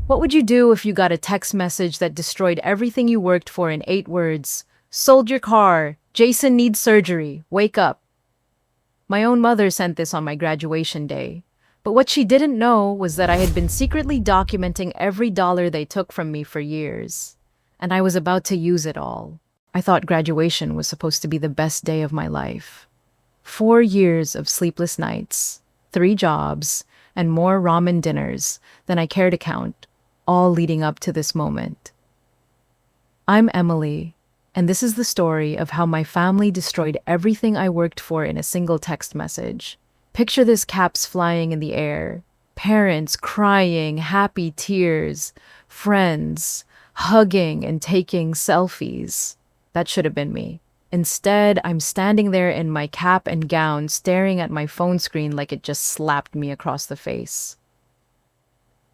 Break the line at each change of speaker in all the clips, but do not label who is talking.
What would you do if you got a text message that destroyed everything you worked for in 8 words? Sold your car. Jason needs surgery. Wake up. My own mother sent this on my graduation day. But what she didn't know was that I had been secretly documenting every dollar they took from me for years. And I was about to use it all. I thought graduation was supposed to be the best day of my life. 4 years of sleepless nights, 3 jobs, and more ramen dinners than I cared to count, all leading up to this moment. I'm Emily, and this is the story of how my family destroyed everything I worked for in a single text message. Picture this: caps flying in the air, parents crying, happy tears, friends hugging and taking selfies. That should have been me. Instead, I'm standing there in my cap and gown, staring at my phone screen like it just slapped me across the face.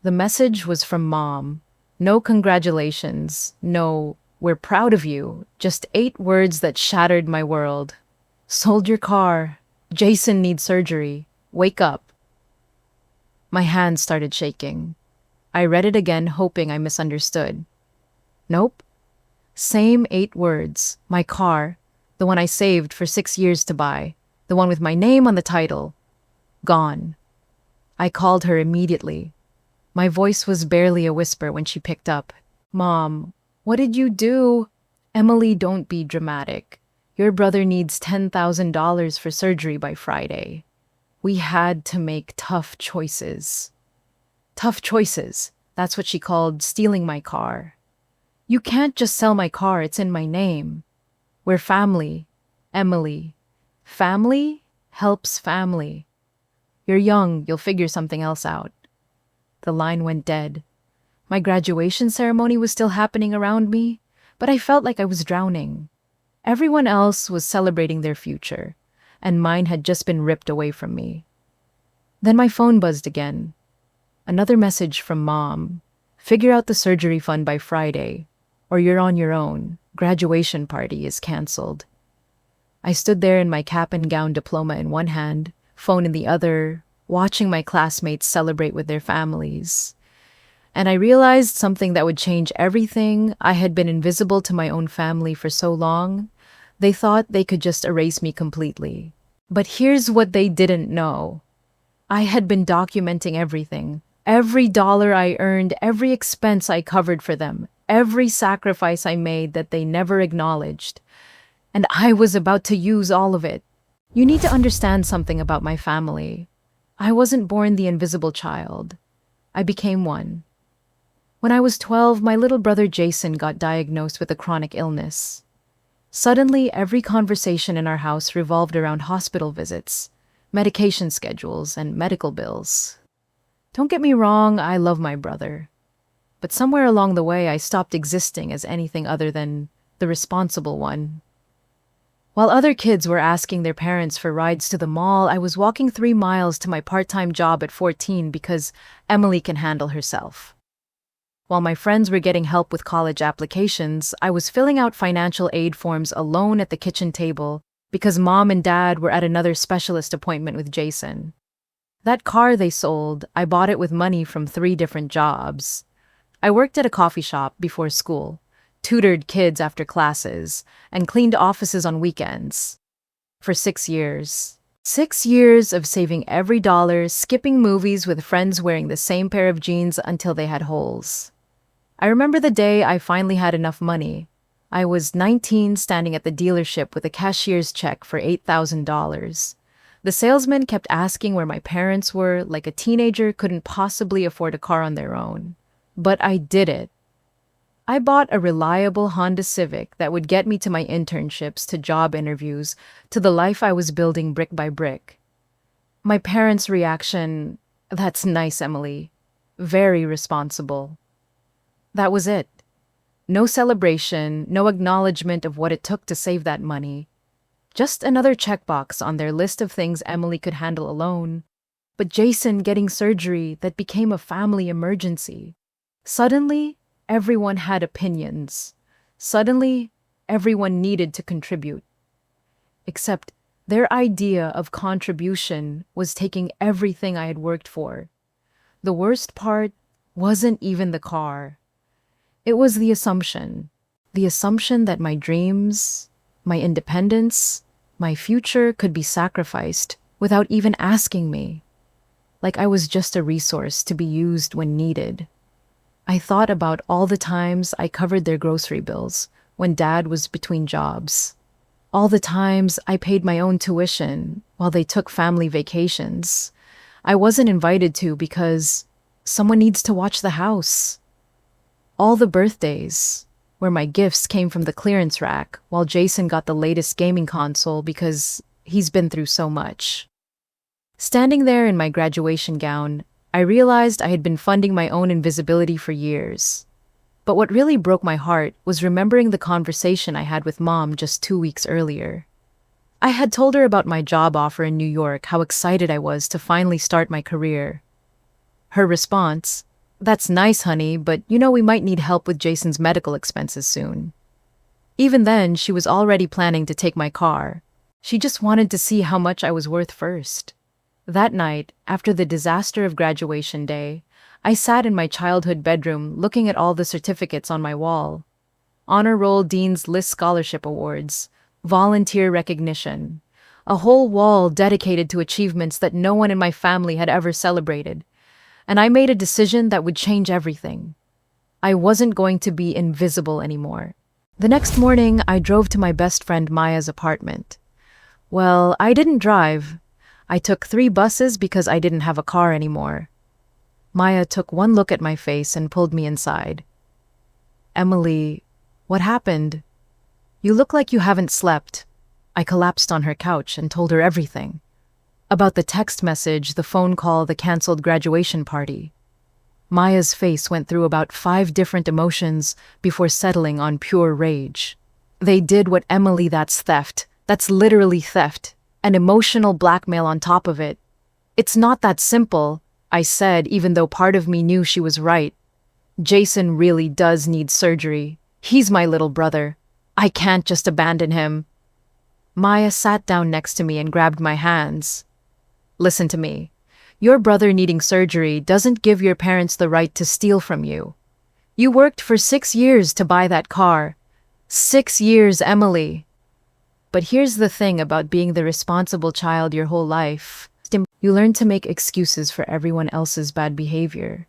The message was from Mom. No congratulations, no, we're proud of you. Just 8 words that shattered my world. Sold your car. Jason needs surgery. Wake up. My hands started shaking. I read it again, hoping I misunderstood. Nope. Same 8 words. My car. The one I saved for 6 years to buy. The one with my name on the title. Gone. I called her immediately. My voice was barely a whisper when she picked up. Mom, what did you do? Emily, don't be dramatic. Your brother needs $10,000 for surgery by Friday. We had to make tough choices. Tough choices. That's what she called stealing my car. You can't just sell my car, it's in my name. We're family, Emily. Family helps family. You're young, you'll figure something else out. The line went dead. My graduation ceremony was still happening around me, but I felt like I was drowning. Everyone else was celebrating their future, and mine had just been ripped away from me. Then my phone buzzed again. Another message from Mom. Figure out the surgery fund by Friday, or you're on your own. Graduation party is canceled. I stood there in my cap and gown, diploma in one hand, phone in the other, watching my classmates celebrate with their families. And I realized something that would change everything. I had been invisible to my own family for so long. They thought they could just erase me completely. But here's what they didn't know. I had been documenting everything. Every dollar I earned, every expense I covered for them, every sacrifice I made that they never acknowledged. And I was about to use all of it. You need to understand something about my family. I wasn't born the invisible child. I became one. When I was 12, my little brother Jason got diagnosed with a chronic illness. Suddenly, every conversation in our house revolved around hospital visits, medication schedules, and medical bills. Don't get me wrong, I love my brother. But somewhere along the way, I stopped existing as anything other than the responsible one. While other kids were asking their parents for rides to the mall, I was walking 3 miles to my part-time job at 14 because Emily can handle herself. While my friends were getting help with college applications, I was filling out financial aid forms alone at the kitchen table because Mom and Dad were at another specialist appointment with Jason. That car they sold, I bought it with money from 3 different jobs. I worked at a coffee shop before school, tutored kids after classes, and cleaned offices on weekends. For 6 years. 6 years of saving every dollar, skipping movies with friends wearing the same pair of jeans until they had holes. I remember the day I finally had enough money. I was 19, standing at the dealership with a cashier's check for $8,000. The salesman kept asking where my parents were, like a teenager couldn't possibly afford a car on their own. But I did it. I bought a reliable Honda Civic that would get me to my internships, to job interviews, to the life I was building brick by brick. My parents' reaction, "That's nice, Emily. Very responsible." That was it. No celebration, no acknowledgement of what it took to save that money. Just another checkbox on their list of things Emily could handle alone. But Jason getting surgery that became a family emergency. Suddenly, everyone had opinions. Suddenly, everyone needed to contribute. Except their idea of contribution was taking everything I had worked for. The worst part, wasn't even the car. It was the assumption. The assumption that my dreams, my independence, my future could be sacrificed without even asking me. Like I was just a resource to be used when needed. I thought about all the times I covered their grocery bills when dad was between jobs. All the times I paid my own tuition while they took family vacations. I wasn't invited to because someone needs to watch the house. All the birthdays where my gifts came from the clearance rack while Jason got the latest gaming console because he's been through so much. Standing there in my graduation gown, I realized I had been funding my own invisibility for years. But what really broke my heart was remembering the conversation I had with Mom just 2 weeks earlier. I had told her about my job offer in New York, how excited I was to finally start my career. Her response, "That's nice, honey, but you know we might need help with Jason's medical expenses soon." Even then, she was already planning to take my car. She just wanted to see how much I was worth first. That night, after the disaster of graduation day, I sat in my childhood bedroom looking at all the certificates on my wall. Honor Roll Dean's List Scholarship Awards, volunteer recognition, a whole wall dedicated to achievements that no one in my family had ever celebrated. And I made a decision that would change everything. I wasn't going to be invisible anymore. The next morning, I drove to my best friend Maya's apartment. Well, I didn't drive. I took 3 buses because I didn't have a car anymore. Maya took one look at my face and pulled me inside. "Emily, what happened? You look like you haven't slept." I collapsed on her couch and told her everything. About the text message, the phone call, the canceled graduation party. Maya's face went through about 5 different emotions before settling on pure rage. "They did what Emily, that's theft. That's literally theft. And emotional blackmail on top of it. It's not that simple," I said, even though part of me knew she was right. "Jason really does need surgery. He's my little brother. I can't just abandon him." Maya sat down next to me and grabbed my hands. "Listen to me. Your brother needing surgery doesn't give your parents the right to steal from you. You worked for 6 years to buy that car. 6 years, Emily. But here's the thing about being the responsible child your whole life. You learn to make excuses for everyone else's bad behavior.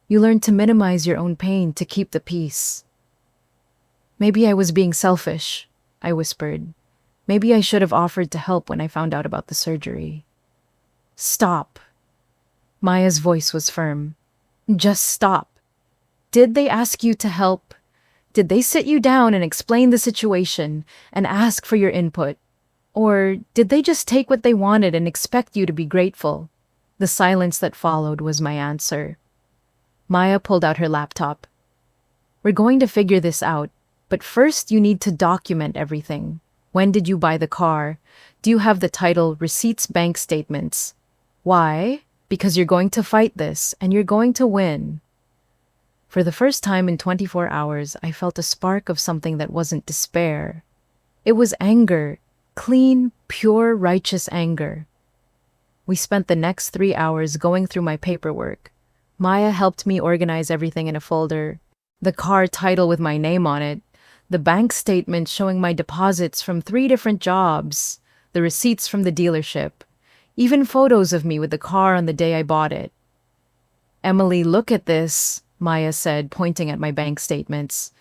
You learn to minimize your own pain to keep the peace." "Maybe I was being selfish," I whispered. "Maybe I should have offered to help when I found out about the surgery." "Stop." Maya's voice was firm. "Just stop. Did they ask you to help? Did they sit you down and explain the situation and ask for your input? Or did they just take what they wanted and expect you to be grateful?" The silence that followed was my answer. Maya pulled out her laptop. "We're going to figure this out, but first you need to document everything. When did you buy the car? Do you have the title, receipts, bank statements? Why? Because you're going to fight this, and you're going to win." For the first time in 24 hours, I felt a spark of something that wasn't despair. It was anger, clean, pure, righteous anger. We spent the next 3 hours going through my paperwork. Maya helped me organize everything in a folder. The car title with my name on it, the bank statement showing my deposits from 3 different jobs, the receipts from the dealership, even photos of me with the car on the day I bought it. "Emily, look at this," Maya said, pointing at my bank statements.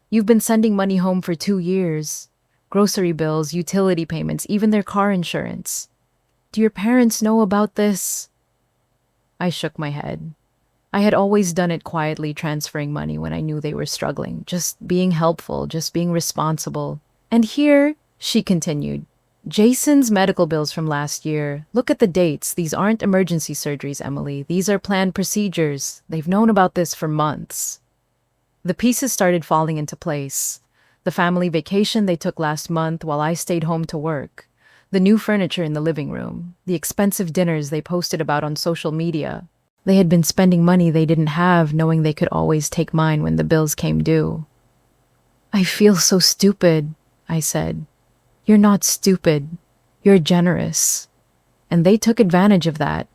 "You've been sending money home for 2 years. Grocery bills, utility payments, even their car insurance. Do your parents know about this?" I shook my head. I had always done it quietly, transferring money when I knew they were struggling, just being helpful, just being responsible. "And here," she continued, "Jason's medical bills from last year. Look at the dates. These aren't emergency surgeries, Emily. These are planned procedures. They've known about this for months." The pieces started falling into place. The family vacation they took last month while I stayed home to work. The new furniture in the living room. The expensive dinners they posted about on social media. They had been spending money they didn't have, knowing they could always take mine when the bills came due. "I feel so stupid," I said. "You're not stupid. You're generous. And they took advantage of that."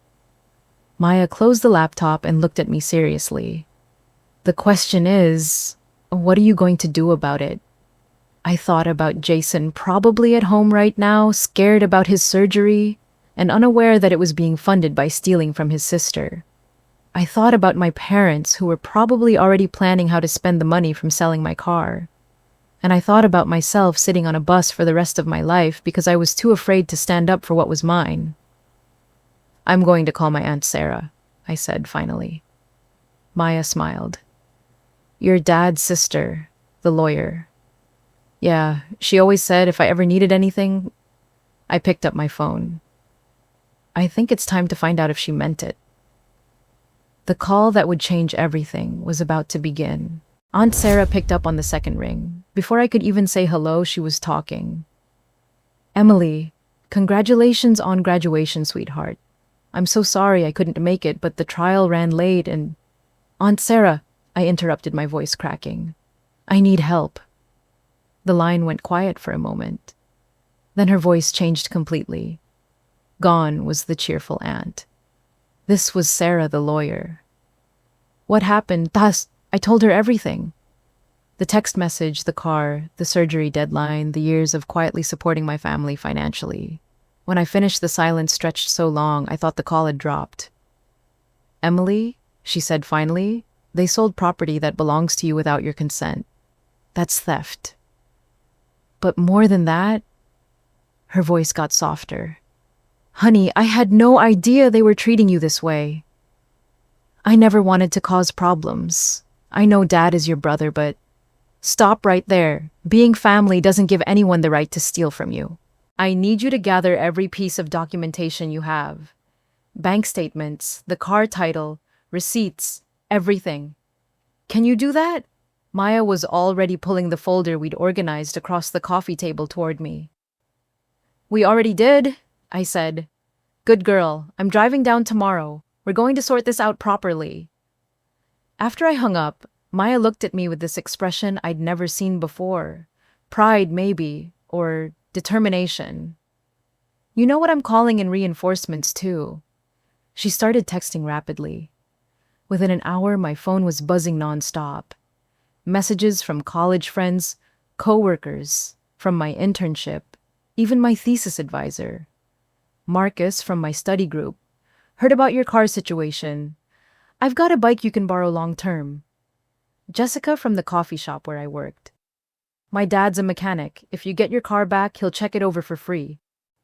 Maya closed the laptop and looked at me seriously. The question is, what are you going to do about it? I thought about Jason probably at home right now, scared about his surgery, and unaware that it was being funded by stealing from his sister. I thought about my parents who were probably already planning how to spend the money from selling my car. And I thought about myself sitting on a bus for the rest of my life because I was too afraid to stand up for what was mine. I'm going to call my Aunt Sarah, I said finally. Maya smiled. Your dad's sister, the lawyer. Yeah, she always said if I ever needed anything. I picked up my phone. I think it's time to find out if she meant it. The call that would change everything was about to begin. Aunt Sarah picked up on the second ring. Before I could even say hello, she was talking. Emily, congratulations on graduation, sweetheart. I'm so sorry I couldn't make it, but the trial ran late and... Aunt Sarah, I interrupted, my voice cracking. I need help. The line went quiet for a moment. Then her voice changed completely. Gone was the cheerful aunt. This was Sarah, the lawyer. What happened? Tas, I told her everything. The text message, the car, the surgery deadline, the years of quietly supporting my family financially. When I finished, the silence stretched so long, I thought the call had dropped. Emily, she said finally, they sold property that belongs to you without your consent. That's theft. But more than that, her voice got softer. Honey, I had no idea they were treating you this way. I never wanted to cause problems. I know Dad is your brother, but stop right there. Being family doesn't give anyone the right to steal from you. I need you to gather every piece of documentation you have. Bank statements, the car title, receipts, everything. Can you do that? Maya was already pulling the folder we'd organized across the coffee table toward me. We already did, I said. Good girl, I'm driving down tomorrow. We're going to sort this out properly. After I hung up, Maya looked at me with this expression I'd never seen before. Pride, maybe, or determination. You know what I'm calling in reinforcements, too. She started texting rapidly. Within an hour, my phone was buzzing nonstop. Messages from college friends, coworkers, from my internship, even my thesis advisor. Marcus from my study group. Heard about your car situation. I've got a bike you can borrow long term. Jessica from the coffee shop where I worked. My dad's a mechanic. If you get your car back, he'll check it over for free.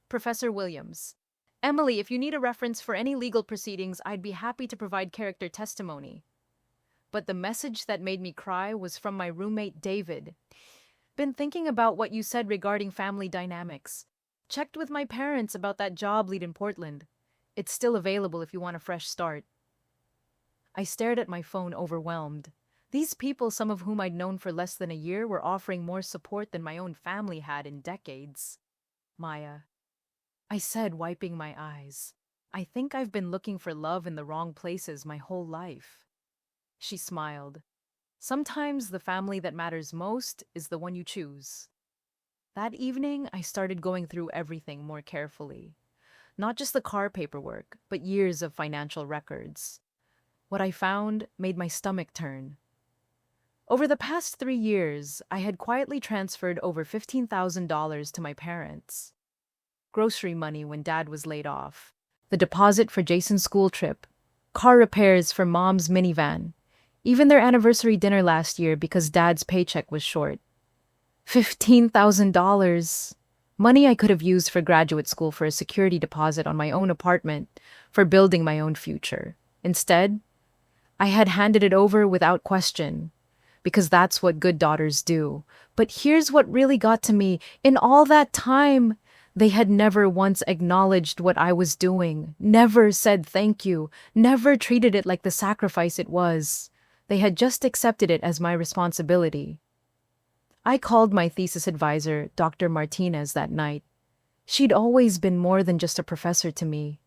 Professor Williams. Emily, if you need a reference for any legal proceedings, I'd be happy to provide character testimony. But the message that made me cry was from my roommate, David. Been thinking about what you said regarding family dynamics. Checked with my parents about that job lead in Portland. It's still available if you want a fresh start. I stared at my phone, overwhelmed. These people, some of whom I'd known for less than a year, were offering more support than my own family had in decades. Maya, I said, wiping my eyes. I think I've been looking for love in the wrong places my whole life. She smiled. Sometimes the family that matters most is the one you choose. That evening, I started going through everything more carefully. Not just the car paperwork, but years of financial records. What I found made my stomach turn. Over the past 3 years, I had quietly transferred over $15,000 to my parents. Grocery money when Dad was laid off, the deposit for Jason's school trip, car repairs for Mom's minivan, even their anniversary dinner last year because Dad's paycheck was short. $15,000. Money I could have used for graduate school, for a security deposit on my own apartment, for building my own future. Instead, I had handed it over without question, because that's what good daughters do. But here's what really got to me. In all that time, they had never once acknowledged what I was doing, never said thank you, never treated it like the sacrifice it was. They had just accepted it as my responsibility. I called my thesis advisor, Dr. Martinez, that night. She'd always been more than just a professor to me.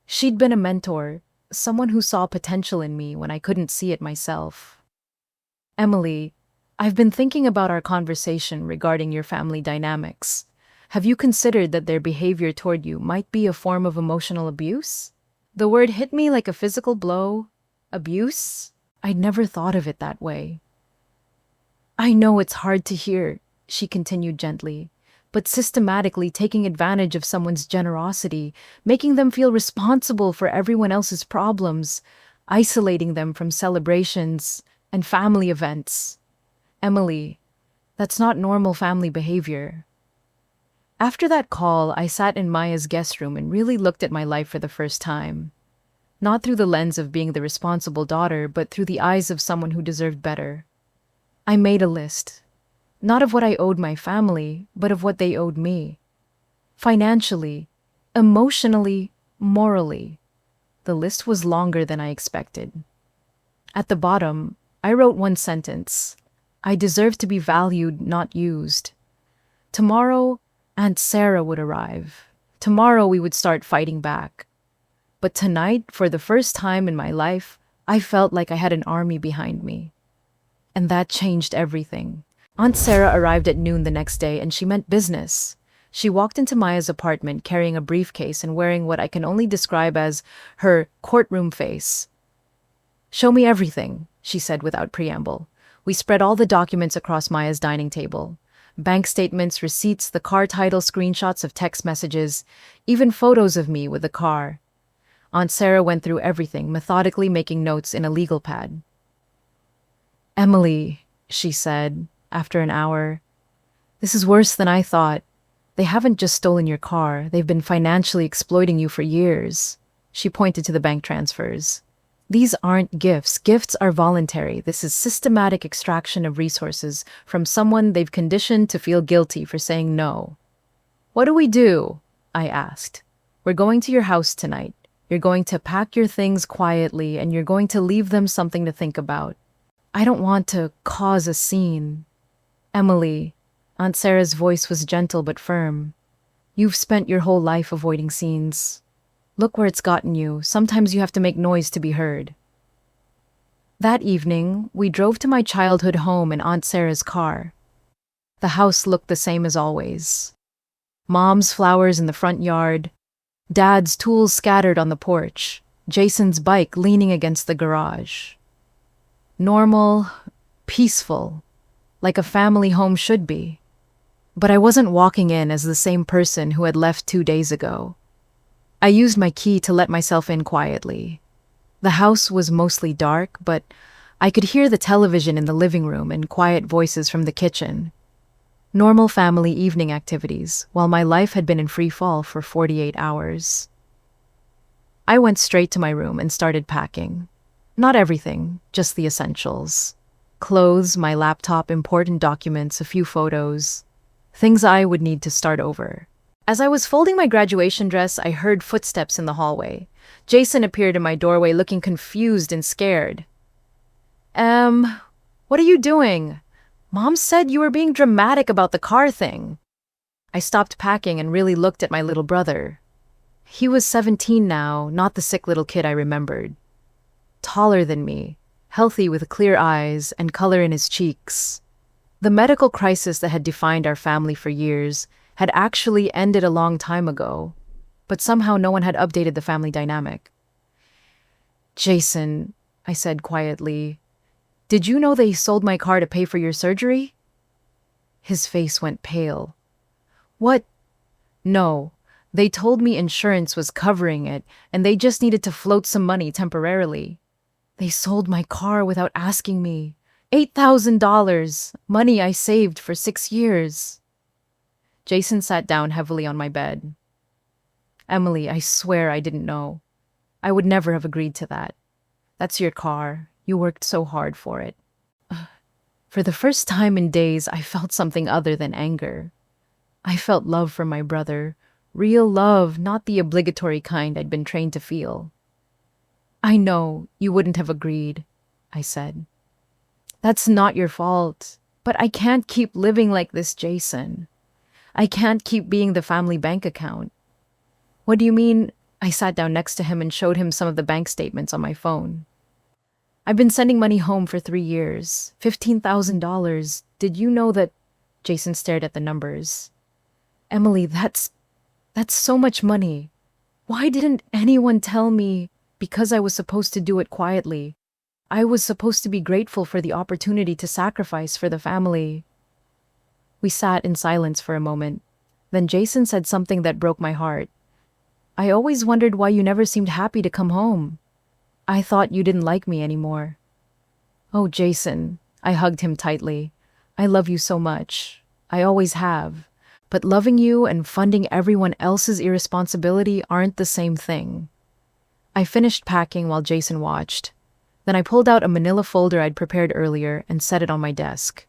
She'd been a mentor, someone who saw potential in me when I couldn't see it myself. Emily, I've been thinking about our conversation regarding your family dynamics. Have you considered that their behavior toward you might be a form of emotional abuse? The word hit me like a physical blow. Abuse? I'd never thought of it that way. I know it's hard to hear, she continued gently, but systematically taking advantage of someone's generosity, making them feel responsible for everyone else's problems, isolating them from celebrations and family events. Emily, that's not normal family behavior. After that call, I sat in Maya's guest room and really looked at my life for the first time. Not through the lens of being the responsible daughter, but through the eyes of someone who deserved better. I made a list, not of what I owed my family, but of what they owed me. Financially, emotionally, morally. The list was longer than I expected. At the bottom, I wrote one sentence. I deserve to be valued, not used. Tomorrow, Aunt Sarah would arrive. Tomorrow we would start fighting back. But tonight, for the first time in my life, I felt like I had an army behind me. And that changed everything. Aunt Sarah arrived at noon the next day and she meant business. She walked into Maya's apartment carrying a briefcase and wearing what I can only describe as her courtroom face. "Show me everything," she said without preamble. We spread all the documents across Maya's dining table. Bank statements, receipts, the car title, screenshots of text messages, even photos of me with the car. Aunt Sarah went through everything, methodically making notes in a legal pad. "Emily," she said, after an hour, "this is worse than I thought. They haven't just stolen your car, they've been financially exploiting you for years." She pointed to the bank transfers. "These aren't gifts. Gifts are voluntary. This is systematic extraction of resources from someone they've conditioned to feel guilty for saying no." "What do we do?" I asked. "We're going to your house tonight. You're going to pack your things quietly and you're going to leave them something to think about. I don't want to cause a scene." "Emily," Aunt Sarah's voice was gentle but firm, "you've spent your whole life avoiding scenes. Look where it's gotten you. Sometimes you have to make noise to be heard." That evening, we drove to my childhood home in Aunt Sarah's car. The house looked the same as always. Mom's flowers in the front yard, Dad's tools scattered on the porch, Jason's bike leaning against the garage. Normal, peaceful, like a family home should be. But I wasn't walking in as the same person who had left 2 days ago. I used my key to let myself in quietly. The house was mostly dark, but I could hear the television in the living room and quiet voices from the kitchen. Normal family evening activities, while my life had been in free fall for 48 hours. I went straight to my room and started packing. Not everything, just the essentials. Clothes, my laptop, important documents, a few photos. Things I would need to start over. As I was folding my graduation dress, I heard footsteps in the hallway. Jason appeared in my doorway looking confused and scared. What are you doing? Mom said you were being dramatic about the car thing." I stopped packing and really looked at my little brother. He was 17 now, not the sick little kid I remembered. Taller than me, healthy with clear eyes and color in his cheeks. The medical crisis that had defined our family for years had actually ended a long time ago, but somehow no one had updated the family dynamic. "Jason," I said quietly, "did you know they sold my car to pay for your surgery?" His face went pale. "What?" "No, they told me insurance was covering it and they just needed to float some money temporarily. They sold my car without asking me. $8,000, money I saved for 6 years. Jason sat down heavily on my bed. "Emily, I swear I didn't know. I would never have agreed to that. That's your car. You worked so hard for it." For the first time in days, I felt something other than anger. I felt love for my brother. Real love, not the obligatory kind I'd been trained to feel. "I know, you wouldn't have agreed," I said. "That's not your fault. But I can't keep living like this, Jason. I can't keep being the family bank account." "What do you mean?" I sat down next to him and showed him some of the bank statements on my phone. "I've been sending money home for 3 years. $15,000. Did you know that—" Jason stared at the numbers. "Emily, that's so much money. Why didn't anyone tell me?" because I was supposed to do it quietly. I was supposed to be grateful for the opportunity to sacrifice for the family. We sat in silence for a moment. Then Jason said something that broke my heart. I always wondered why you never seemed happy to come home. I thought you didn't like me anymore. Oh, Jason, I hugged him tightly. I love you so much. I always have. But loving you and funding everyone else's irresponsibility aren't the same thing. I finished packing while Jason watched. Then I pulled out a manila folder I'd prepared earlier and set it on my desk.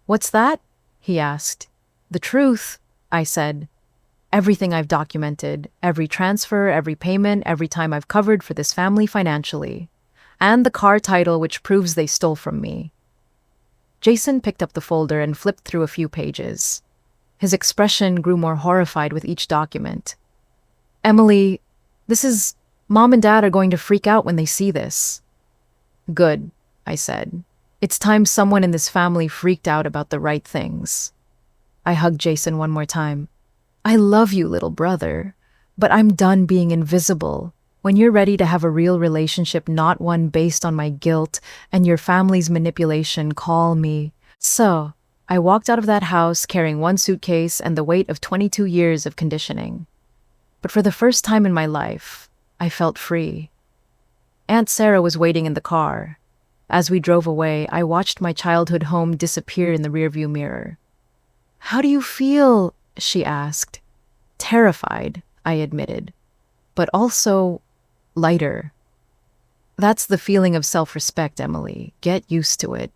What's that? He asked. The truth, I said. Everything I've documented, every transfer, every payment, every time I've covered for this family financially. And the car title which proves they stole from me. Jason picked up the folder and flipped through a few pages. His expression grew more horrified with each document. Emily, Mom and Dad are going to freak out when they see this. Good, I said. It's time someone in this family freaked out about the right things. I hugged Jason one more time. I love you, little brother, but I'm done being invisible. When you're ready to have a real relationship, not one based on my guilt and your family's manipulation, call me. So, I walked out of that house carrying one suitcase and the weight of 22 years of conditioning. But for the first time in my life, I felt free. Aunt Sarah was waiting in the car. As we drove away, I watched my childhood home disappear in the rearview mirror. How do you feel? She asked. Terrified, I admitted, but also lighter. That's the feeling of self-respect, Emily. Get used to it.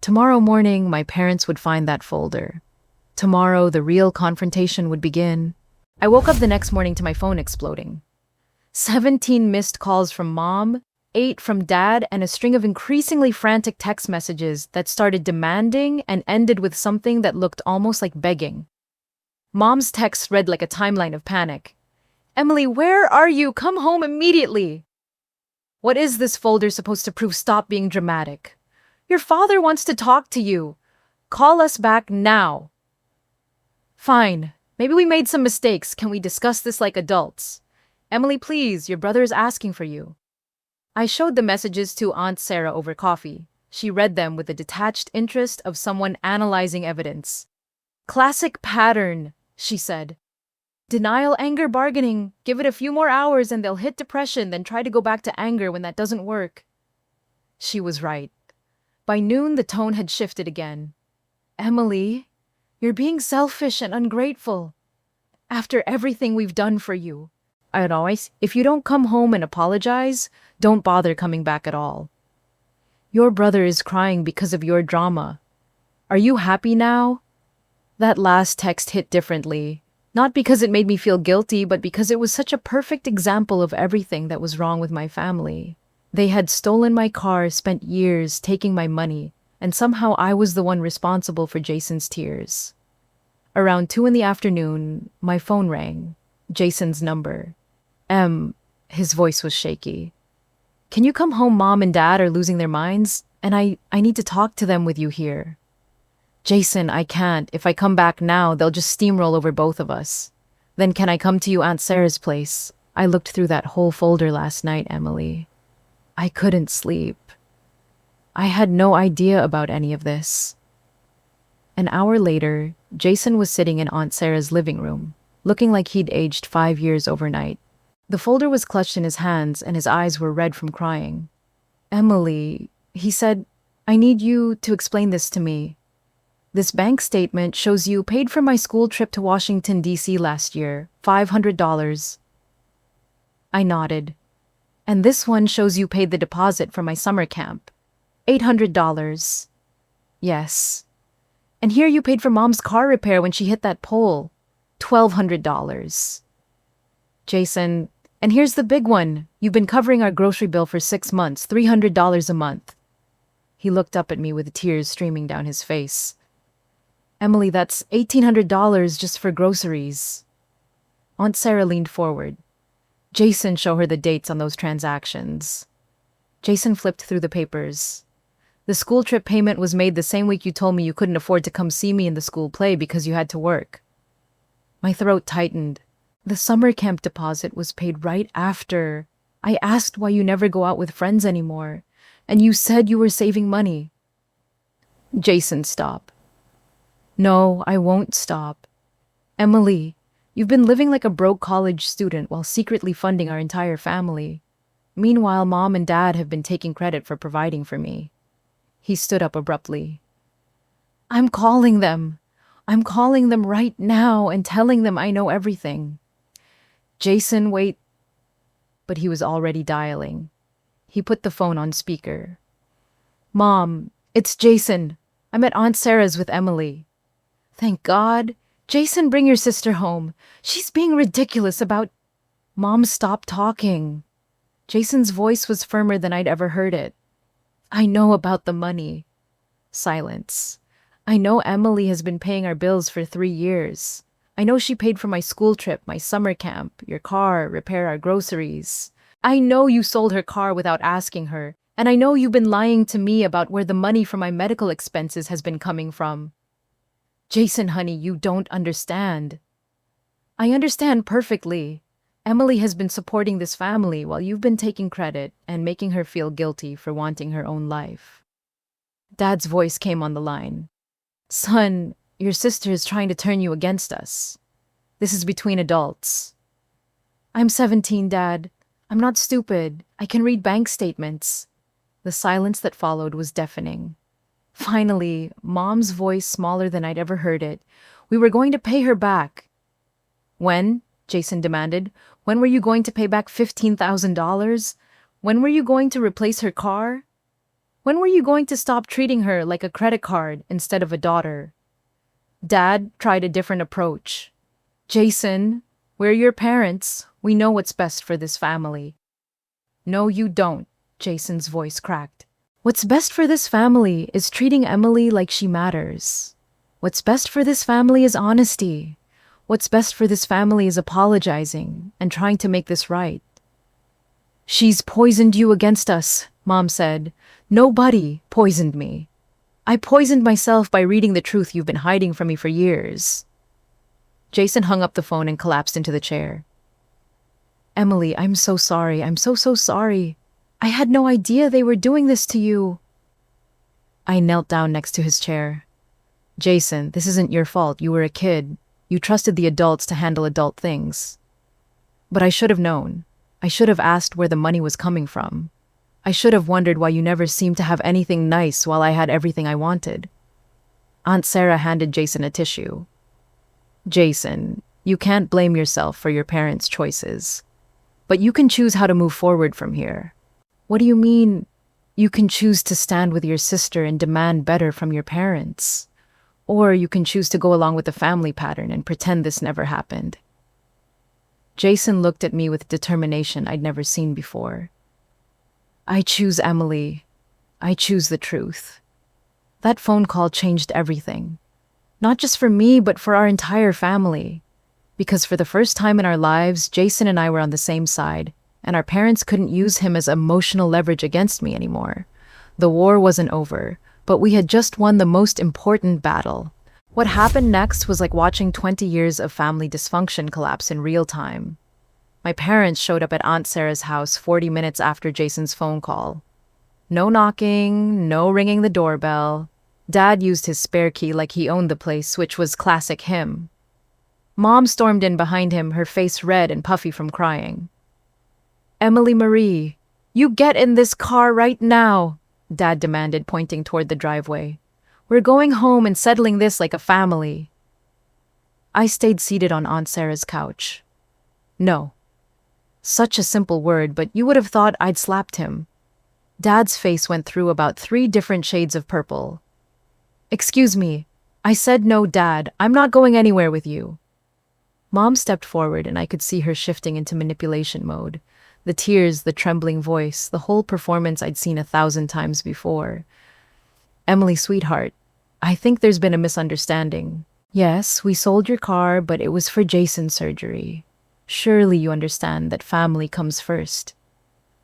Tomorrow morning, my parents would find that folder. Tomorrow, the real confrontation would begin. I woke up the next morning to my phone exploding. 17 missed calls from Mom, 8 from Dad, and a string of increasingly frantic text messages that started demanding and ended with something that looked almost like begging. Mom's text read like a timeline of panic. Emily, where are you? Come home immediately. What is this folder supposed to prove? Stop being dramatic. Your father wants to talk to you. Call us back now. Fine. Maybe we made some mistakes. Can we discuss this like adults? Emily, please, your brother is asking for you. I showed the messages to Aunt Sarah over coffee. She read them with the detached interest of someone analyzing evidence. Classic pattern, she said. Denial, anger, bargaining. Give it a few more hours and they'll hit depression, then try to go back to anger when that doesn't work. She was right. By noon, the tone had shifted again. Emily, you're being selfish and ungrateful. After everything we've done for you. I'd always, if you don't come home and apologize, don't bother coming back at all. Your brother is crying because of your drama. Are you happy now? That last text hit differently. Not because it made me feel guilty, but because it was such a perfect example of everything that was wrong with my family. They had stolen my car, spent years taking my money, and somehow I was the one responsible for Jason's tears. Around 2 p.m, my phone rang. Jason's number. His voice was shaky. Can you come home? Mom and Dad are losing their minds, and I need to talk to them with you here. Jason, I can't. If I come back now, they'll just steamroll over both of us. Then can I come to you, Aunt Sarah's place? I looked through that whole folder last night, Emily. I couldn't sleep. I had no idea about any of this. An hour later, Jason was sitting in Aunt Sarah's living room, looking like he'd aged 5 years overnight. The folder was clutched in his hands and his eyes were red from crying. Emily, he said, I need you to explain this to me. This bank statement shows you paid for my school trip to Washington, D.C. last year, $500. I nodded. And this one shows you paid the deposit for my summer camp, $800. Yes. And here you paid for Mom's car repair when she hit that pole, $1,200. Jason, and here's the big one. You've been covering our grocery bill for 6 months, $300 a month. He looked up at me with tears streaming down his face. Emily, that's $1,800 just for groceries. Aunt Sarah leaned forward. Jason, show her the dates on those transactions. Jason flipped through the papers. The school trip payment was made the same week you told me you couldn't afford to come see me in the school play because you had to work. My throat tightened. The summer camp deposit was paid right after. I asked why you never go out with friends anymore, and you said you were saving money. Jason, stop. No, I won't stop. Emily, you've been living like a broke college student while secretly funding our entire family. Meanwhile, Mom and Dad have been taking credit for providing for me. He stood up abruptly. I'm calling them. I'm calling them right now and telling them I know everything. Jason, wait. But he was already dialing. He put the phone on speaker. Mom, it's Jason. I'm at Aunt Sarah's with Emily. Thank God. Jason, bring your sister home. She's being ridiculous about... Mom, stop talking. Jason's voice was firmer than I'd ever heard it. I know about the money. Silence. I know Emily has been paying our bills for 3 years. I know she paid for my school trip, my summer camp, your car, repair our groceries. I know you sold her car without asking her, and I know you've been lying to me about where the money for my medical expenses has been coming from. Jason, honey, you don't understand. I understand perfectly. Emily has been supporting this family while you've been taking credit and making her feel guilty for wanting her own life. Dad's voice came on the line. Son, your sister is trying to turn you against us. This is between adults. I'm 17, Dad. I'm not stupid. I can read bank statements. The silence that followed was deafening. Finally, Mom's voice smaller than I'd ever heard it. We were going to pay her back. When? Jason demanded. When were you going to pay back $15,000? When were you going to replace her car? When were you going to stop treating her like a credit card instead of a daughter? Dad tried a different approach. Jason, we're your parents. We know what's best for this family. No, you don't, Jason's voice cracked. What's best for this family is treating Emily like she matters. What's best for this family is honesty. What's best for this family is apologizing and trying to make this right. She's poisoned you against us, Mom said. Nobody poisoned me. I poisoned myself by reading the truth you've been hiding from me for years. Jason hung up the phone and collapsed into the chair. Emily, I'm so sorry. I'm so sorry. I had no idea they were doing this to you. I knelt down next to his chair. Jason, this isn't your fault. You were a kid. You trusted the adults to handle adult things. But I should have known. I should have asked where the money was coming from. I should have wondered why you never seemed to have anything nice while I had everything I wanted. Aunt Sarah handed Jason a tissue. Jason, you can't blame yourself for your parents' choices. But you can choose how to move forward from here. What do you mean, you can choose to stand with your sister and demand better from your parents? Or you can choose to go along with the family pattern and pretend this never happened. Jason looked at me with determination I'd never seen before. I choose Emily. I choose the truth. That phone call changed everything. Not just for me, but for our entire family. Because for the first time in our lives, Jason and I were on the same side, and our parents couldn't use him as emotional leverage against me anymore. The war wasn't over, but we had just won the most important battle. What happened next was like watching 20 years of family dysfunction collapse in real time. My parents showed up at Aunt Sarah's house 40 minutes after Jason's phone call. No knocking, no ringing the doorbell. Dad used his spare key like he owned the place, which was classic him. Mom stormed in behind him, her face red and puffy from crying. Emily Marie, you get in this car right now, Dad demanded, pointing toward the driveway. We're going home and settling this like a family. I stayed seated on Aunt Sarah's couch. No. Such a simple word, but you would have thought I'd slapped him. Dad's face went through about 3 different shades of purple. Excuse me. I said no, Dad. I'm not going anywhere with you. Mom stepped forward and I could see her shifting into manipulation mode. The tears, the trembling voice, the whole performance I'd seen 1,000 times before. Emily, sweetheart, I think there's been a misunderstanding. Yes, we sold your car, but it was for Jason's surgery. Surely you understand that family comes first.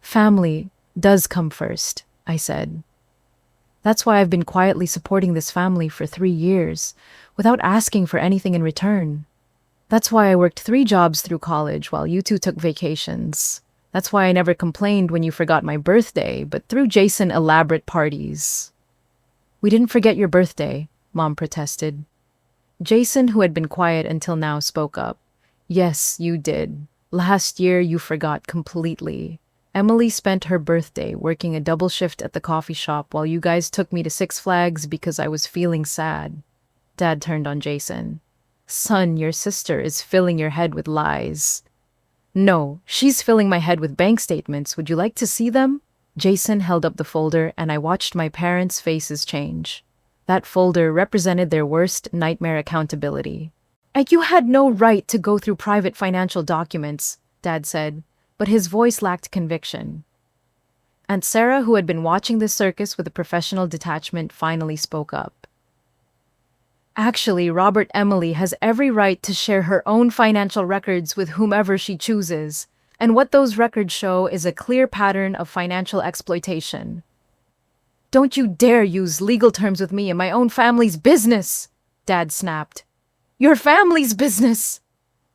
Family does come first, I said. That's why I've been quietly supporting this family for 3 years, without asking for anything in return. That's why I worked 3 jobs through college while you two took vacations. That's why I never complained when you forgot my birthday, but threw Jason elaborate parties. We didn't forget your birthday, Mom protested. Jason, who had been quiet until now, spoke up. Yes, you did. Last year, you forgot completely. Emily spent her birthday working a double shift at the coffee shop while you guys took me to Six Flags because I was feeling sad. Dad turned on Jason. Son, your sister is filling your head with lies. No, she's filling my head with bank statements. Would you like to see them? Jason held up the folder and I watched my parents' faces change. That folder represented their worst nightmare accountability. You had no right to go through private financial documents, Dad said, but his voice lacked conviction. Aunt Sarah, who had been watching the circus with a professional detachment, finally spoke up. Actually, Robert Emily has every right to share her own financial records with whomever she chooses, and what those records show is a clear pattern of financial exploitation. Don't you dare use legal terms with me in my own family's business, Dad snapped. Your family's business!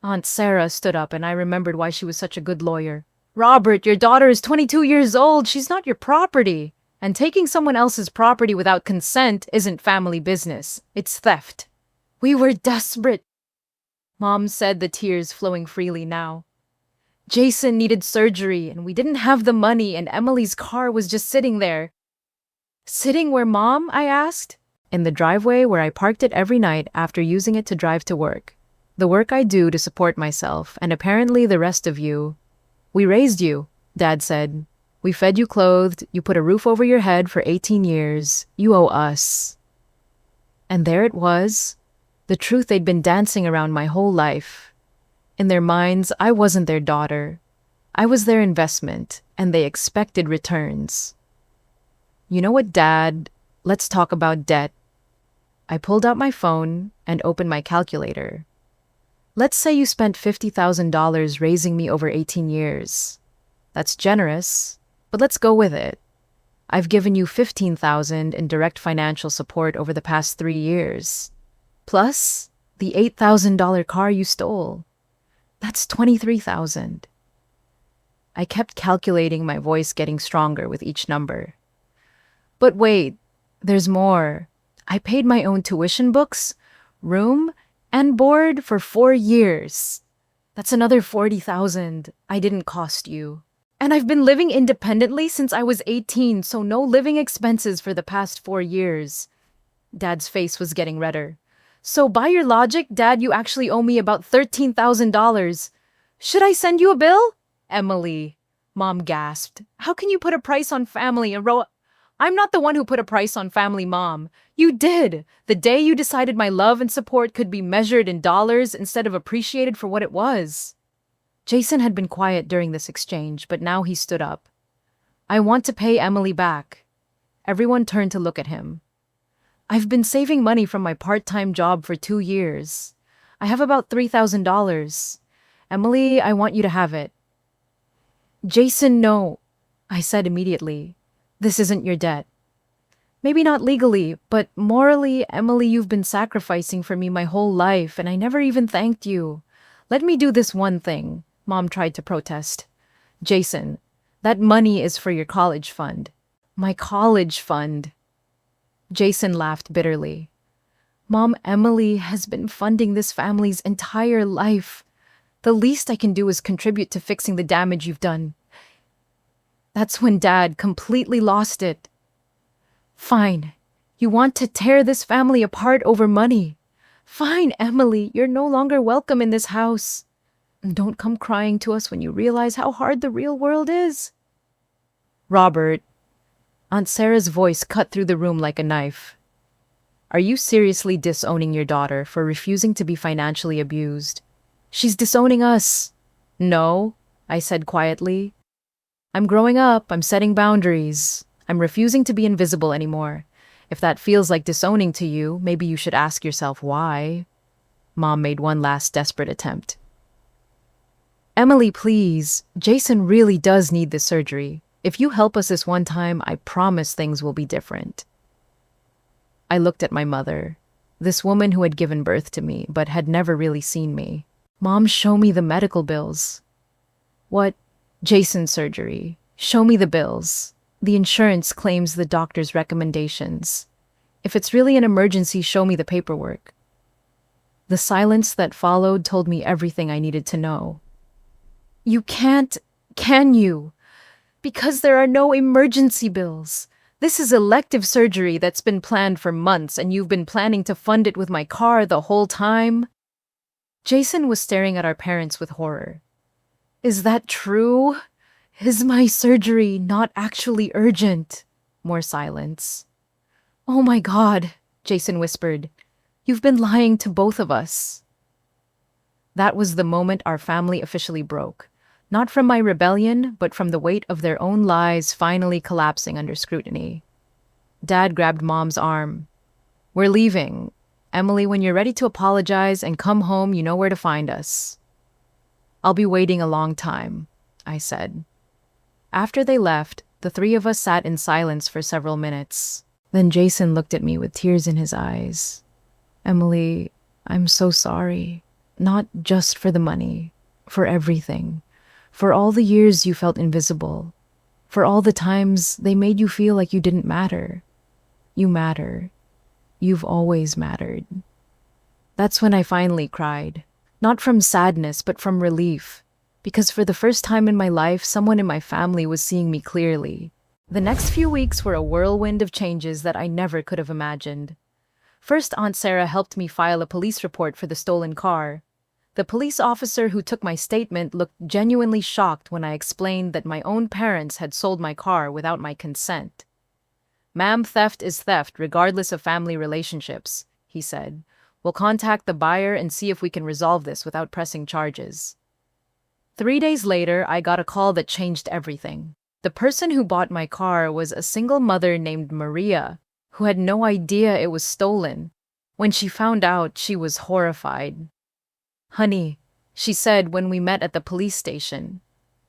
Aunt Sarah stood up and I remembered why she was such a good lawyer. Robert, your daughter is 22 years old. She's not your property. And taking someone else's property without consent isn't family business. It's theft. We were desperate, Mom said, the tears flowing freely now. Jason needed surgery and we didn't have the money and Emily's car was just sitting there. Sitting where, Mom? I asked. In the driveway where I parked it every night after using it to drive to work. The work I do to support myself, and apparently the rest of you. We raised you, Dad said. We fed you, clothed, you put a roof over your head for 18 years. You owe us. And there it was, the truth they'd been dancing around my whole life. In their minds, I wasn't their daughter. I was their investment, and they expected returns. You know what, Dad? Let's talk about debt. I pulled out my phone and opened my calculator. Let's say you spent $50,000 raising me over 18 years. That's generous, but let's go with it. I've given you $15,000 in direct financial support over the past 3 years. Plus, the $8,000 car you stole. That's $23,000. I kept calculating, my voice getting stronger with each number. But wait, there's more. I paid my own tuition books, room, and board for 4 years. That's another $40,000 I didn't cost you. And I've been living independently since I was 18, so no living expenses for the past 4 years. Dad's face was getting redder. So by your logic, Dad, you actually owe me about $13,000. Should I send you a bill? Emily, Mom gasped. How can you put a price on family? I'm not the one who put a price on family, Mom. You did. The day you decided my love and support could be measured in dollars instead of appreciated for what it was. Jason had been quiet during this exchange, but now he stood up. I want to pay Emily back. Everyone turned to look at him. I've been saving money from my part-time job for 2 years. I have about $3,000. Emily, I want you to have it. Jason, no, I said immediately. This isn't your debt. Maybe not legally, but morally, Emily, you've been sacrificing for me my whole life, and I never even thanked you. Let me do this one thing, Mom tried to protest. Jason, that money is for your college fund. My college fund. Jason laughed bitterly. Mom, Emily has been funding this family's entire life. The least I can do is contribute to fixing the damage you've done. That's when Dad completely lost it. Fine. You want to tear this family apart over money. Fine, Emily, you're no longer welcome in this house. And don't come crying to us when you realize how hard the real world is. Robert, Aunt Sarah's voice cut through the room like a knife. Are you seriously disowning your daughter for refusing to be financially abused? She's disowning us. No, I said quietly. I'm growing up, I'm setting boundaries. I'm refusing to be invisible anymore. If that feels like disowning to you, maybe you should ask yourself why. Mom made one last desperate attempt. Emily, please. Jason really does need this surgery. If you help us this one time, I promise things will be different. I looked at my mother, this woman who had given birth to me, but had never really seen me. Mom, show me the medical bills. What? Jason's surgery. Show me the bills. The insurance claims the doctor's recommendations. If it's really an emergency, show me the paperwork. The silence that followed told me everything I needed to know. You can't, can you? Because there are no emergency bills. This is elective surgery that's been planned for months, and you've been planning to fund it with my car the whole time? Jason was staring at our parents with horror. Is that true? Is my surgery not actually urgent? More silence. Oh my God, Jason whispered. You've been lying to both of us. That was the moment our family officially broke. Not from my rebellion, but from the weight of their own lies finally collapsing under scrutiny. Dad grabbed Mom's arm. We're leaving. Emily, when you're ready to apologize and come home, you know where to find us. I'll be waiting a long time, I said. After they left, the three of us sat in silence for several minutes. Then Jason looked at me with tears in his eyes. Emily, I'm so sorry. Not just for the money, for everything. For all the years you felt invisible. For all the times they made you feel like you didn't matter. You matter. You've always mattered. That's when I finally cried. Not from sadness, but from relief. Because for the first time in my life, someone in my family was seeing me clearly. The next few weeks were a whirlwind of changes that I never could have imagined. First, Aunt Sarah helped me file a police report for the stolen car. The police officer who took my statement looked genuinely shocked when I explained that my own parents had sold my car without my consent. Ma'am, theft is theft, regardless of family relationships, he said. We'll contact the buyer and see if we can resolve this without pressing charges. 3 days later, I got a call that changed everything. The person who bought my car was a single mother named Maria, who had no idea it was stolen. When she found out, she was horrified. Honey, she said when we met at the police station,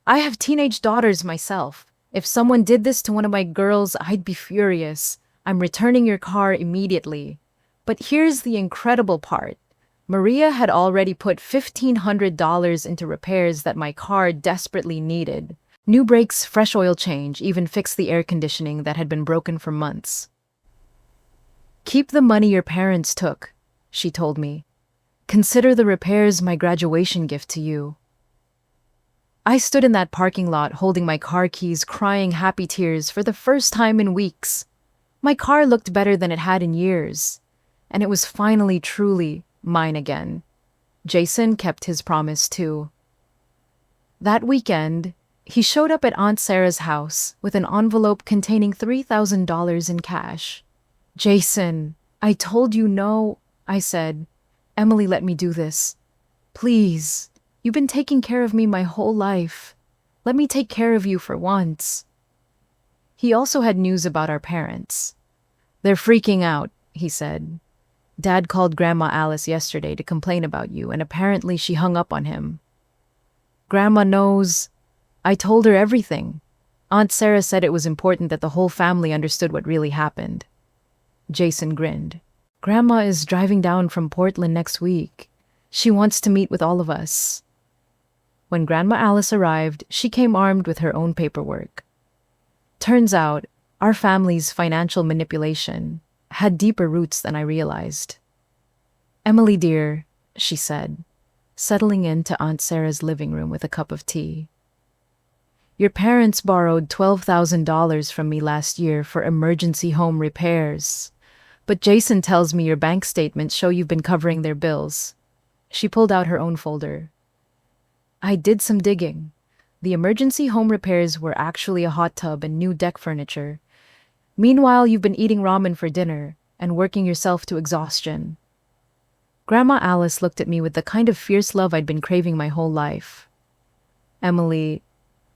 I have teenage daughters myself. If someone did this to one of my girls, I'd be furious. I'm returning your car immediately. But here's the incredible part. Maria had already put $1,500 into repairs that my car desperately needed. New brakes, fresh oil change, even fixed the air conditioning that had been broken for months. Keep the money your parents took, she told me. Consider the repairs my graduation gift to you. I stood in that parking lot holding my car keys, crying happy tears for the first time in weeks. My car looked better than it had in years, and it was finally truly mine again. Jason kept his promise too. That weekend, he showed up at Aunt Sarah's house with an envelope containing $3,000 in cash. Jason, I told you no, I said. Emily, let me do this. Please, you've been taking care of me my whole life. Let me take care of you for once. He also had news about our parents. They're freaking out, he said. Dad called Grandma Alice yesterday to complain about you, and apparently she hung up on him. Grandma knows. I told her everything. Aunt Sarah said it was important that the whole family understood what really happened. Jason grinned. Grandma is driving down from Portland next week. She wants to meet with all of us. When Grandma Alice arrived, she came armed with her own paperwork. Turns out, our family's financial manipulation had deeper roots than I realized. Emily, dear, she said, settling into Aunt Sarah's living room with a cup of tea. Your parents borrowed $12,000 from me last year for emergency home repairs. But Jason tells me your bank statements show you've been covering their bills. She pulled out her own folder. I did some digging. The emergency home repairs were actually a hot tub and new deck furniture. Meanwhile, you've been eating ramen for dinner and working yourself to exhaustion. Grandma Alice looked at me with the kind of fierce love I'd been craving my whole life. Emily,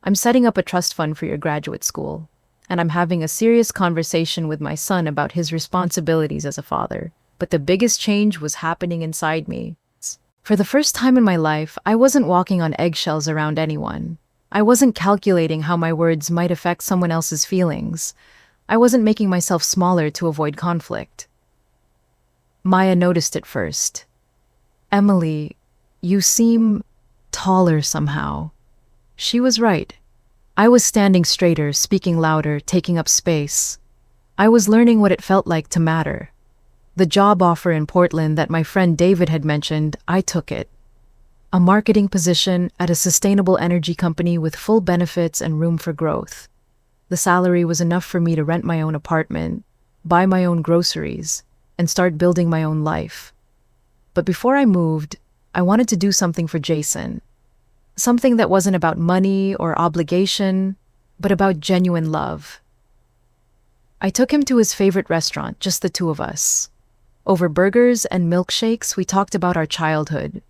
I'm setting up a trust fund for your graduate school, and I'm having a serious conversation with my son about his responsibilities as a father. But the biggest change was happening inside me. For the first time in my life, I wasn't walking on eggshells around anyone. I wasn't calculating how my words might affect someone else's feelings. I wasn't making myself smaller to avoid conflict. Maya noticed it first. Emily, you seem taller somehow. She was right. I was standing straighter, speaking louder, taking up space. I was learning what it felt like to matter. The job offer in Portland that my friend David had mentioned, I took it. A marketing position at a sustainable energy company with full benefits and room for growth. The salary was enough for me to rent my own apartment, buy my own groceries, and start building my own life. But before I moved, I wanted to do something for Jason. Something that wasn't about money or obligation, but about genuine love. I took him to his favorite restaurant, just the two of us. Over burgers and milkshakes, we talked about our childhood,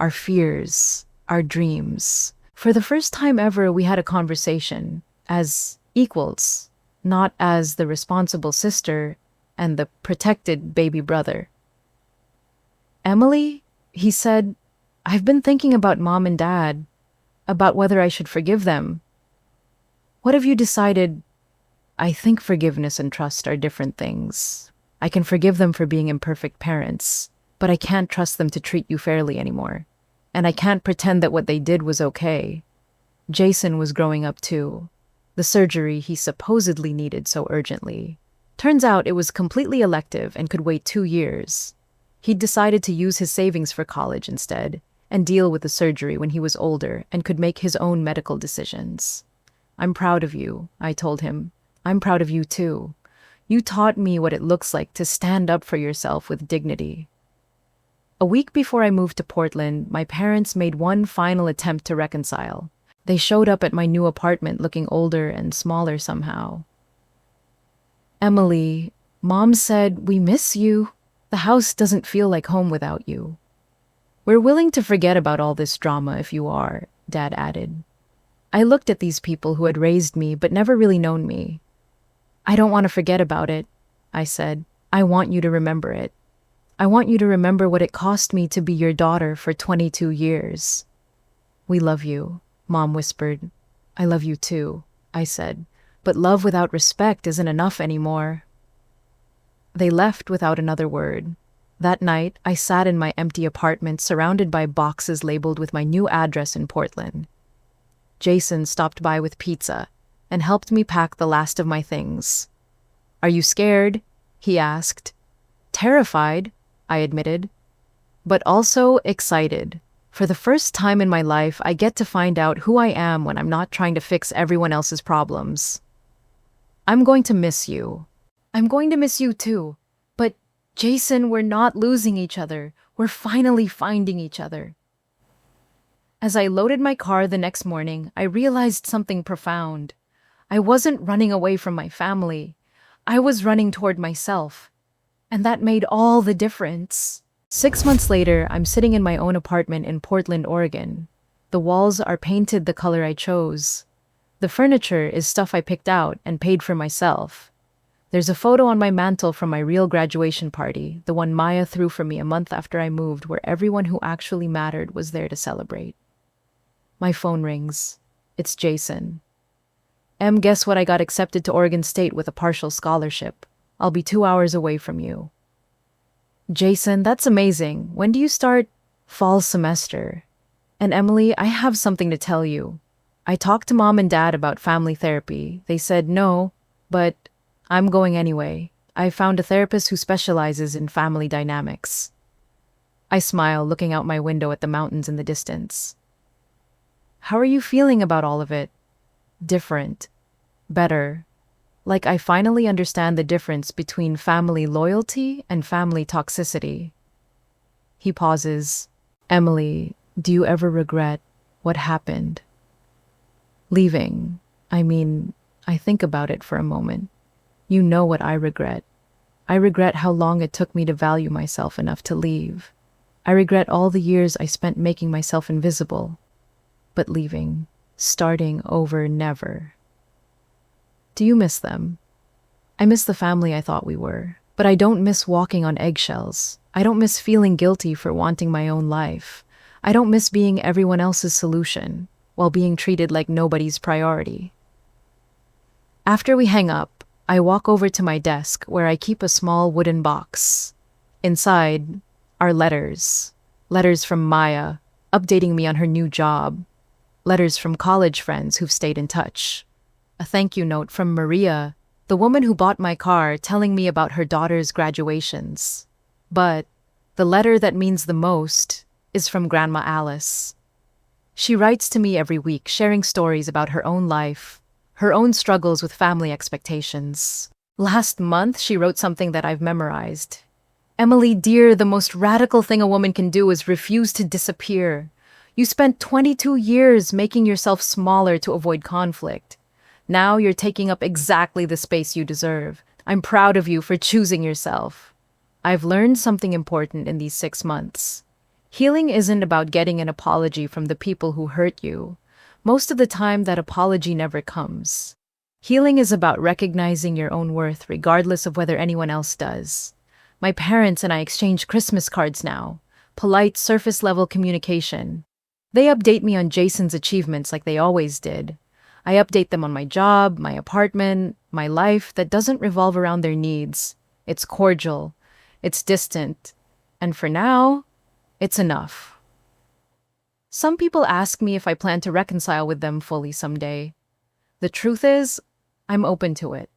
our fears, our dreams. For the first time ever, we had a conversation as equals, not as the responsible sister and the protected baby brother. Emily, he said, I've been thinking about Mom and Dad, about whether I should forgive them. What have you decided? I think forgiveness and trust are different things. I can forgive them for being imperfect parents, but I can't trust them to treat you fairly anymore. And I can't pretend that what they did was okay. Jason was growing up too. The surgery he supposedly needed so urgently. Turns out it was completely elective and could wait 2 years. He'd decided to use his savings for college instead, and deal with the surgery when he was older and could make his own medical decisions. I'm proud of you, I told him. I'm proud of you too. You taught me what it looks like to stand up for yourself with dignity. A week before I moved to Portland, my parents made one final attempt to reconcile. They showed up at my new apartment looking older and smaller somehow. Emily, Mom said, we miss you. The house doesn't feel like home without you. We're willing to forget about all this drama if you are, Dad added. I looked at these people who had raised me but never really known me. I don't want to forget about it, I said. I want you to remember it. I want you to remember what it cost me to be your daughter for 22 years. We love you, Mom whispered. I love you too, I said. But love without respect isn't enough anymore. They left without another word. That night, I sat in my empty apartment surrounded by boxes labeled with my new address in Portland. Jason stopped by with pizza and helped me pack the last of my things. Are you scared? He asked. Terrified, I admitted, but also excited. For the first time in my life, I get to find out who I am when I'm not trying to fix everyone else's problems. I'm going to miss you. I'm going to miss you too. But, Jason, we're not losing each other. We're finally finding each other. As I loaded my car the next morning, I realized something profound. I wasn't running away from my family. I was running toward myself. And that made all the difference. 6 months later, I'm sitting in my own apartment in Portland, Oregon. The walls are painted the color I chose. The furniture is stuff I picked out and paid for myself. There's a photo on my mantle from my real graduation party, the one Maya threw for me a month after I moved, where everyone who actually mattered was there to celebrate. My phone rings. It's Jason. Guess what? I got accepted to Oregon State with a partial scholarship. I'll be 2 hours away from you. Jason, that's amazing. When do you start? Fall semester. And Emily, I have something to tell you. I talked to Mom and Dad about family therapy. They said no, but I'm going anyway. I found a therapist who specializes in family dynamics. I smile, looking out my window at the mountains in the distance. How are you feeling about all of it? Different. Better. Like I finally understand the difference between family loyalty and family toxicity. He pauses. Emily, do you ever regret what happened? Leaving. I think about it for a moment. You know what I regret. I regret how long it took me to value myself enough to leave. I regret all the years I spent making myself invisible. But leaving, starting over, never. Do you miss them? I miss the family I thought we were, but I don't miss walking on eggshells. I don't miss feeling guilty for wanting my own life. I don't miss being everyone else's solution, while being treated like nobody's priority. After we hang up, I walk over to my desk where I keep a small wooden box. Inside are letters. Letters from Maya, updating me on her new job. letters from college friends who've stayed in touch, a thank you note from Maria, the woman who bought my car, telling me about her daughter's graduations. But the letter that means the most is from Grandma Alice. She writes to me every week, sharing stories about her own life, her own struggles with family expectations. Last month, she wrote something that I've memorized. Emily, dear, the most radical thing a woman can do is refuse to disappear. You spent 22 years making yourself smaller to avoid conflict. Now you're taking up exactly the space you deserve. I'm proud of you for choosing yourself. I've learned something important in these 6 months. Healing isn't about getting an apology from the people who hurt you. Most of the time, that apology never comes. Healing is about recognizing your own worth regardless of whether anyone else does. My parents and I exchange Christmas cards now. Polite, surface-level communication. They update me on Jason's achievements like they always did. I update them on my job, my apartment, my life that doesn't revolve around their needs. It's cordial. It's distant. And for now, it's enough. Some people ask me if I plan to reconcile with them fully someday. The truth is, I'm open to it.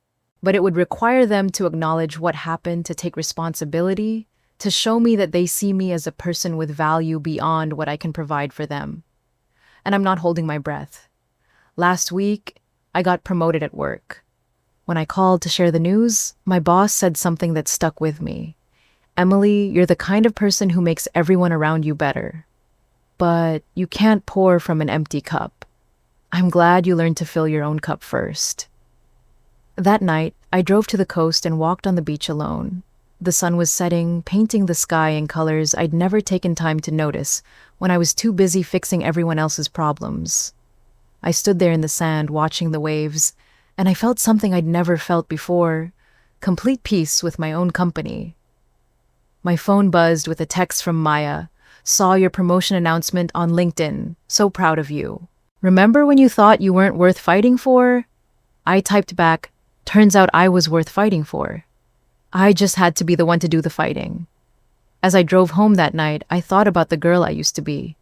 But it would require them to acknowledge what happened, to take responsibility, to show me that they see me as a person with value beyond what I can provide for them. And I'm not holding my breath. Last week, I got promoted at work. When I called to share the news, my boss said something that stuck with me. Emily, you're the kind of person who makes everyone around you better. But you can't pour from an empty cup. I'm glad you learned to fill your own cup first. That night, I drove to the coast and walked on the beach alone. The sun was setting, painting the sky in colors I'd never taken time to notice when I was too busy fixing everyone else's problems. I stood there in the sand watching the waves, and I felt something I'd never felt before, complete peace with my own company. My phone buzzed with a text from Maya. Saw your promotion announcement on LinkedIn. So proud of you. Remember when you thought you weren't worth fighting for? I typed back, turns out I was worth fighting for. I just had to be the one to do the fighting. As I drove home that night, I thought about the girl I used to be.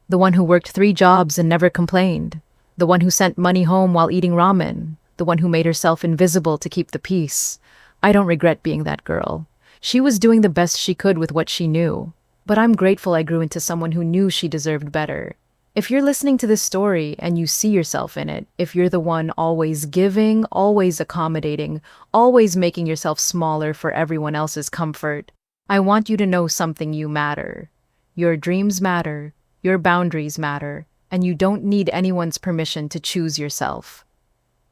The one who worked 3 jobs and never complained. The one who sent money home while eating ramen. The one who made herself invisible to keep the peace. I don't regret being that girl. She was doing the best she could with what she knew. But I'm grateful I grew into someone who knew she deserved better. If you're listening to this story and you see yourself in it, if you're the one always giving, always accommodating, always making yourself smaller for everyone else's comfort, I want you to know something: you matter. Your dreams matter, your boundaries matter, and you don't need anyone's permission to choose yourself.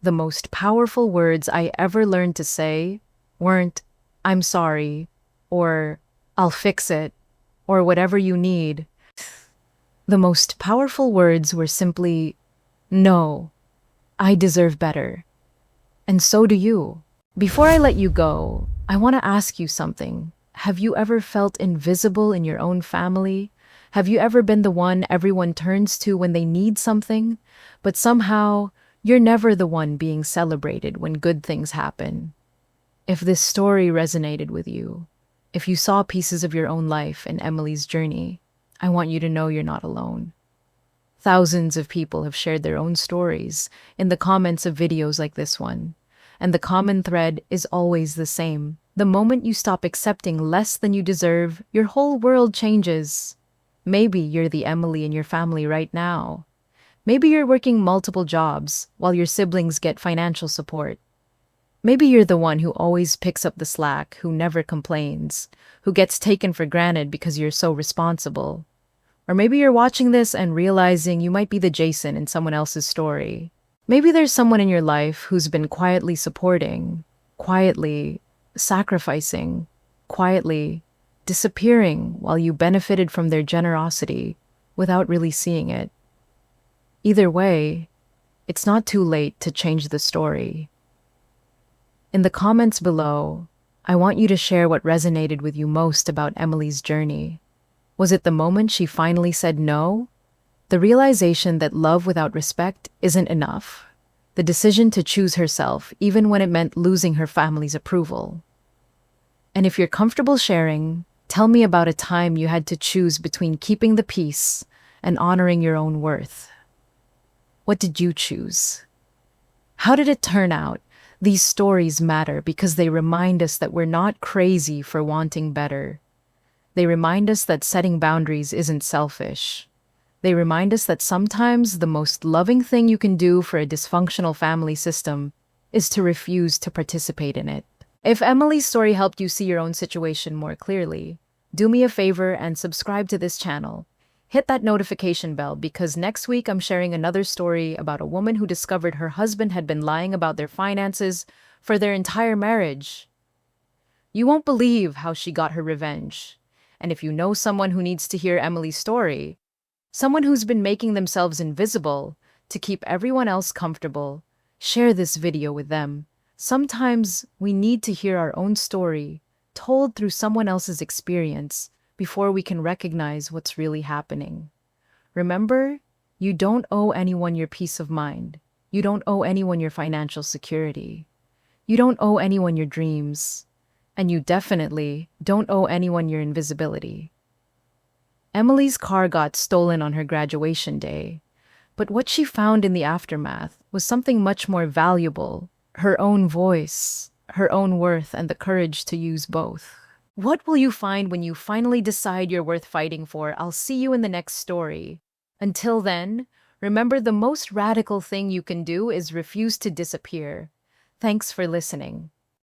The most powerful words I ever learned to say weren't, "I'm sorry," or "I'll fix it," or whatever you need. The most powerful words were simply, "No, I deserve better. And so do you." Before I let you go, I want to ask you something. Have you ever felt invisible in your own family? Have you ever been the one everyone turns to when they need something, but somehow you're never the one being celebrated when good things happen? If this story resonated with you, if you saw pieces of your own life in Emily's journey, I want you to know you're not alone. Thousands of people have shared their own stories in the comments of videos like this one, and the common thread is always the same. The moment you stop accepting less than you deserve, your whole world changes. Maybe you're the Emily in your family right now. Maybe you're working multiple jobs while your siblings get financial support. Maybe you're the one who always picks up the slack, who never complains, who gets taken for granted because you're so responsible. Or maybe you're watching this and realizing you might be the Jason in someone else's story. Maybe there's someone in your life who's been quietly supporting, quietly sacrificing, quietly disappearing while you benefited from their generosity without really seeing it. Either way, it's not too late to change the story. In the comments below, I want you to share what resonated with you most about Emily's journey. Was it the moment she finally said no? The realization that love without respect isn't enough. The decision to choose herself, even when it meant losing her family's approval. And if you're comfortable sharing, tell me about a time you had to choose between keeping the peace and honoring your own worth. What did you choose? How did it turn out? These stories matter because they remind us that we're not crazy for wanting better. They remind us that setting boundaries isn't selfish. They remind us that sometimes the most loving thing you can do for a dysfunctional family system is to refuse to participate in it. If Emily's story helped you see your own situation more clearly, do me a favor and subscribe to this channel. Hit that notification bell because next week I'm sharing another story about a woman who discovered her husband had been lying about their finances for their entire marriage. You won't believe how she got her revenge. And if you know someone who needs to hear Emily's story, someone who's been making themselves invisible to keep everyone else comfortable, share this video with them. Sometimes we need to hear our own story told through someone else's experience before we can recognize what's really happening. Remember, you don't owe anyone your peace of mind. You don't owe anyone your financial security. You don't owe anyone your dreams. And you definitely don't owe anyone your invisibility. Emily's car got stolen on her graduation day, but what she found in the aftermath was something much more valuable: her own voice, her own worth, and the courage to use both. What will you find when you finally decide you're worth fighting for? I'll see you in the next story. Until then, remember, the most radical thing you can do is refuse to disappear. Thanks for listening.